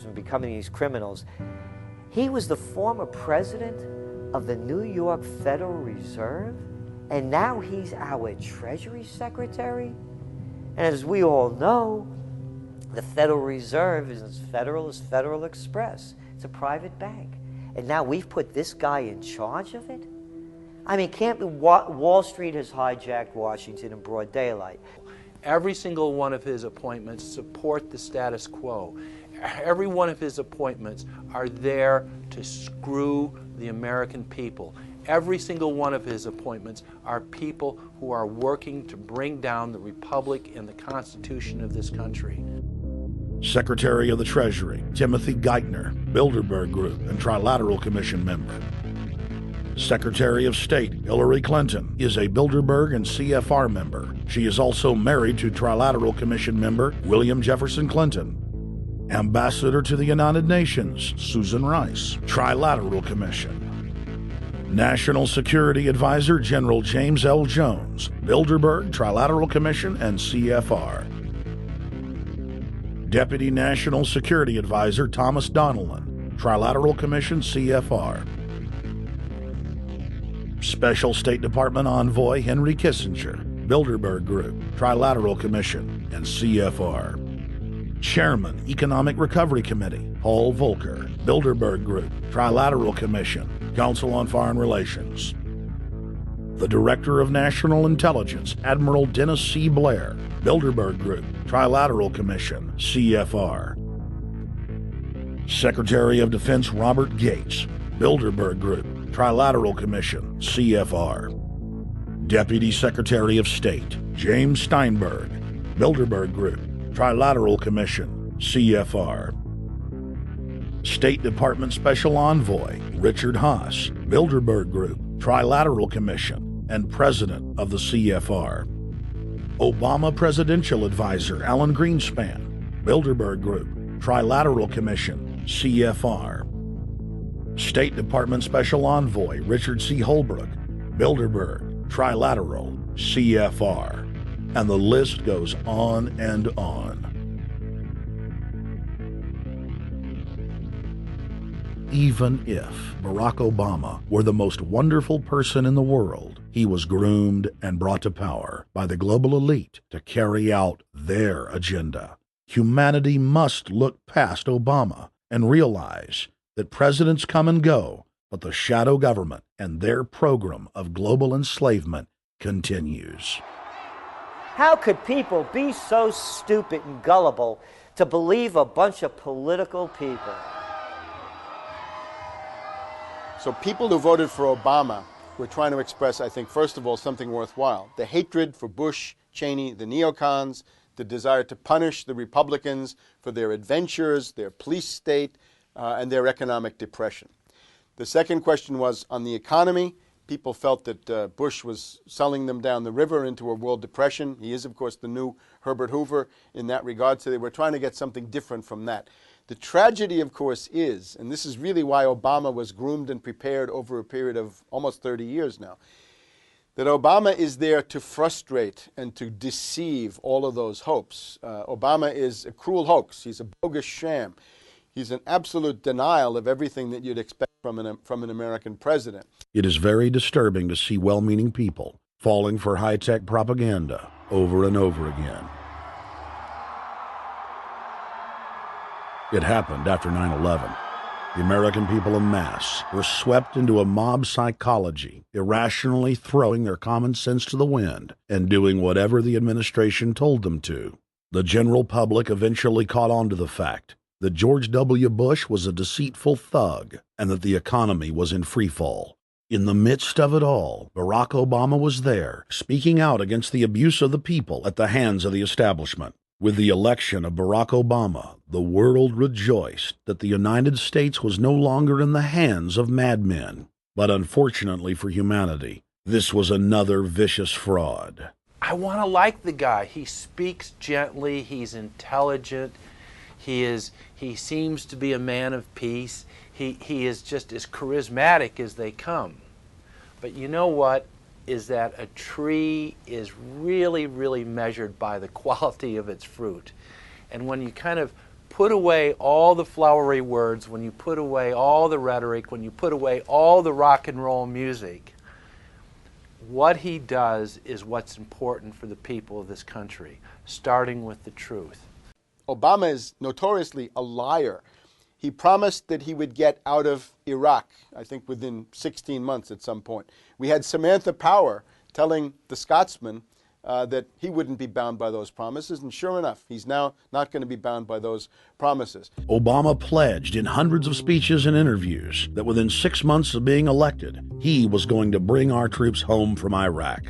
and becoming these criminals. He was the former president of the New York Federal Reserve, and now he's our Treasury Secretary. And as we all know, the Federal Reserve is as federal as Federal Express. It's a private bank. And now we've put this guy in charge of it? I mean, can't be Wall Street has hijacked Washington in broad daylight. Every single one of his appointments support the status quo. Every one of his appointments are there to screw the American people. Every single one of his appointments are people who are working to bring down the Republic and the Constitution of this country. Secretary of the Treasury, Timothy Geithner, Bilderberg Group and Trilateral Commission member. Secretary of State, Hillary Clinton, is a Bilderberg and CFR member. She is also married to Trilateral Commission member William Jefferson Clinton. Ambassador to the United Nations, Susan Rice, Trilateral Commission. National Security Advisor General James L. Jones, Bilderberg, Trilateral Commission, and CFR. Deputy National Security Advisor Thomas Donilon, Trilateral Commission, CFR. Special State Department Envoy Henry Kissinger, Bilderberg Group, Trilateral Commission, and CFR. Chairman, Economic Recovery Committee, Paul Volcker, Bilderberg Group, Trilateral Commission, Council on Foreign Relations. The Director of National Intelligence, Admiral Dennis C. Blair, Bilderberg Group, Trilateral Commission, CFR. Secretary of Defense Robert Gates, Bilderberg Group, Trilateral Commission, CFR. Deputy Secretary of State James Steinberg, Bilderberg Group, Trilateral Commission, CFR. State Department Special Envoy Richard Haass, Bilderberg Group, Trilateral Commission, and President of the CFR. Obama Presidential Advisor Alan Greenspan, Bilderberg Group, Trilateral Commission, CFR. State Department Special Envoy Richard C. Holbrooke, Bilderberg, Trilateral, CFR. And the list goes on and on. Even if Barack Obama were the most wonderful person in the world, he was groomed and brought to power by the global elite to carry out their agenda. Humanity must look past Obama and realize that presidents come and go, but the shadow government and their program of global enslavement continues. How could people be so stupid and gullible to believe a bunch of political people? So people who voted for Obama were trying to express, I think, first of all, something worthwhile. The hatred for Bush, Cheney, the neocons, the desire to punish the Republicans for their adventures, their police state, and their economic depression. The second question was on the economy. People felt that Bush was selling them down the river into a world depression. He is, of course, the new Herbert Hoover in that regard, so they were trying to get something different from that. The tragedy, of course, is, and this is really why Obama was groomed and prepared over a period of almost 30 years now, that Obama is there to frustrate and to deceive all of those hopes. Obama is a cruel hoax. He's a bogus sham. He's an absolute denial of everything that you'd expect from an American president. It is very disturbing to see well-meaning people falling for high-tech propaganda over and over again. It happened after 9/11. The American people en masse were swept into a mob psychology, irrationally throwing their common sense to the wind and doing whatever the administration told them to. The general public eventually caught on to the fact that George W. Bush was a deceitful thug and that the economy was in freefall. In the midst of it all, Barack Obama was there, speaking out against the abuse of the people at the hands of the establishment. With the election of Barack Obama, the world rejoiced that the United States was no longer in the hands of madmen. But unfortunately for humanity, this was another vicious fraud. I want to like the guy. He speaks gently, he's intelligent, he seems to be a man of peace. He is just as charismatic as they come. But you know what? Is that a tree is really, really measured by the quality of its fruit. And when you kind of put away all the flowery words, when you put away all the rhetoric, when you put away all the rock and roll music, what he does is what's important for the people of this country, starting with the truth. Obama is notoriously a liar. He promised that he would get out of Iraq, I think within 16 months at some point. We had Samantha Power telling the Scotsman that he wouldn't be bound by those promises, and sure enough, he's now not going to be bound by those promises. Obama pledged in hundreds of speeches and interviews that within 6 months of being elected, he was going to bring our troops home from Iraq.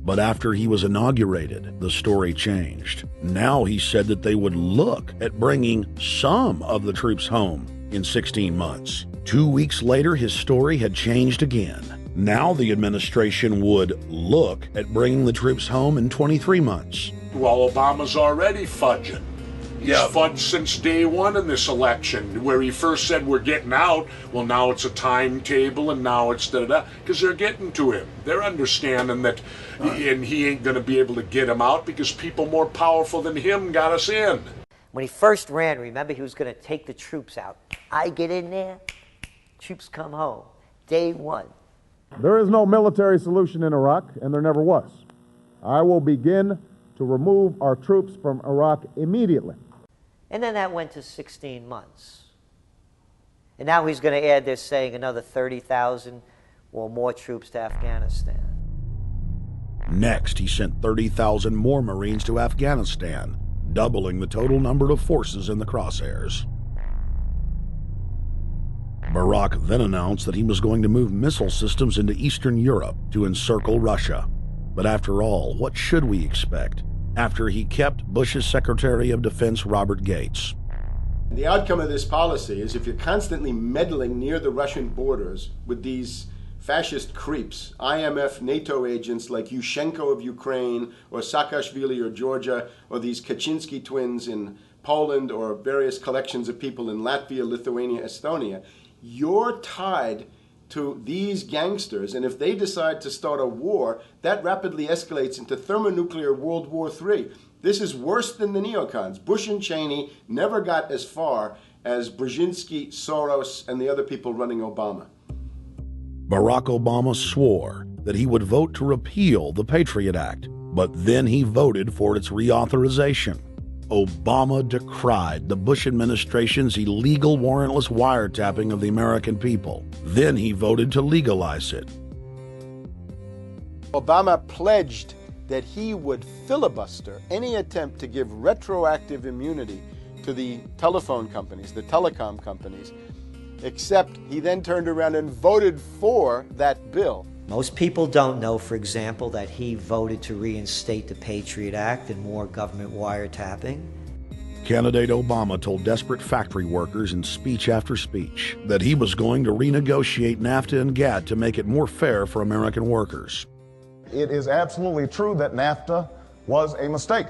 But after he was inaugurated, the story changed. Now he said that they would look at bringing some of the troops home in 16 months. 2 weeks later, his story had changed again. Now the administration would look at bringing the troops home in 23 months. Well, Obama's already fudging. He's fudged since day one in this election, where he first said we're getting out. Well, now it's a timetable, and now it's da-da-da, because they're getting to him. They're understanding that, and he ain't going to be able to get him out because people more powerful than him got us in. When he first ran, remember, he was going to take the troops out. I get in there, troops come home. Day one. There is no military solution in Iraq, and there never was. I will begin to remove our troops from Iraq immediately. And then that went to 16 months. And now he's going to add, they're saying, another 30,000 or more troops to Afghanistan. Next, he sent 30,000 more Marines to Afghanistan, doubling the total number of forces in the crosshairs. Barack then announced that he was going to move missile systems into Eastern Europe to encircle Russia. But after all, what should we expect after he kept Bush's Secretary of Defense Robert Gates? The outcome of this policy is if you're constantly meddling near the Russian borders with these fascist creeps, IMF, NATO agents like Yushchenko of Ukraine or Saakashvili or Georgia, or these Kaczynski twins in Poland, or various collections of people in Latvia, Lithuania, Estonia, you're tied to these gangsters, and if they decide to start a war, that rapidly escalates into thermonuclear World War III. This is worse than the neocons. Bush and Cheney never got as far as Brzezinski, Soros, and the other people running Obama. Barack Obama swore that he would vote to repeal the Patriot Act, but then he voted for its reauthorization. Obama decried the Bush administration's illegal warrantless wiretapping of the American people. Then he voted to legalize it. Obama pledged that he would filibuster any attempt to give retroactive immunity to the telephone companies, the telecom companies, except he then turned around and voted for that bill. Most people don't know, for example, that he voted to reinstate the Patriot Act and more government wiretapping. Candidate Obama told desperate factory workers in speech after speech that he was going to renegotiate NAFTA and GATT to make it more fair for American workers. It is absolutely true that NAFTA was a mistake.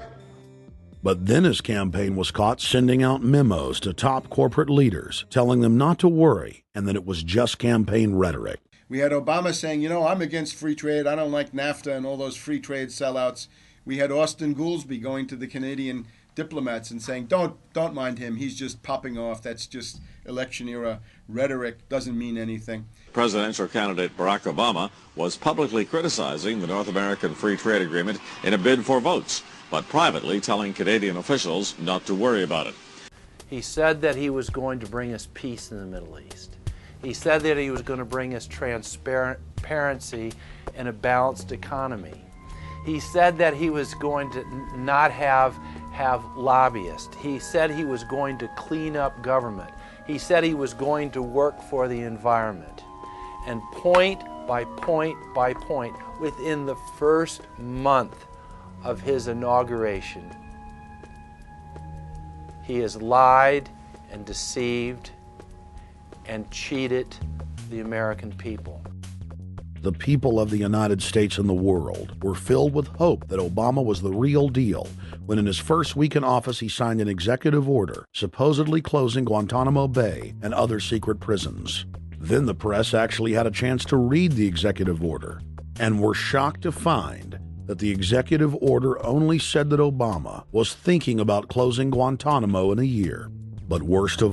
But then his campaign was caught sending out memos to top corporate leaders, telling them not to worry and that it was just campaign rhetoric. We had Obama saying, I'm against free trade. I don't like NAFTA and all those free trade sellouts. We had Austin Goolsbee going to the Canadian diplomats and saying, don't mind him. He's just popping off. That's just election era rhetoric. Doesn't mean anything. Presidential candidate Barack Obama was publicly criticizing the North American Free Trade Agreement in a bid for votes, but privately telling Canadian officials not to worry about it. He said that he was going to bring us peace in the Middle East. He said that he was going to bring us transparency and a balanced economy. He said that he was going to not have lobbyists. He said he was going to clean up government. He said he was going to work for the environment. And point by point by point, within the first month of his inauguration, he has lied and deceived and cheated the American people. The people of the United States and the world were filled with hope that Obama was the real deal when in his first week in office he signed an executive order supposedly closing Guantanamo Bay and other secret prisons. Then the press actually had a chance to read the executive order and were shocked to find that the executive order only said that Obama was thinking about closing Guantanamo in a year. But worst of all,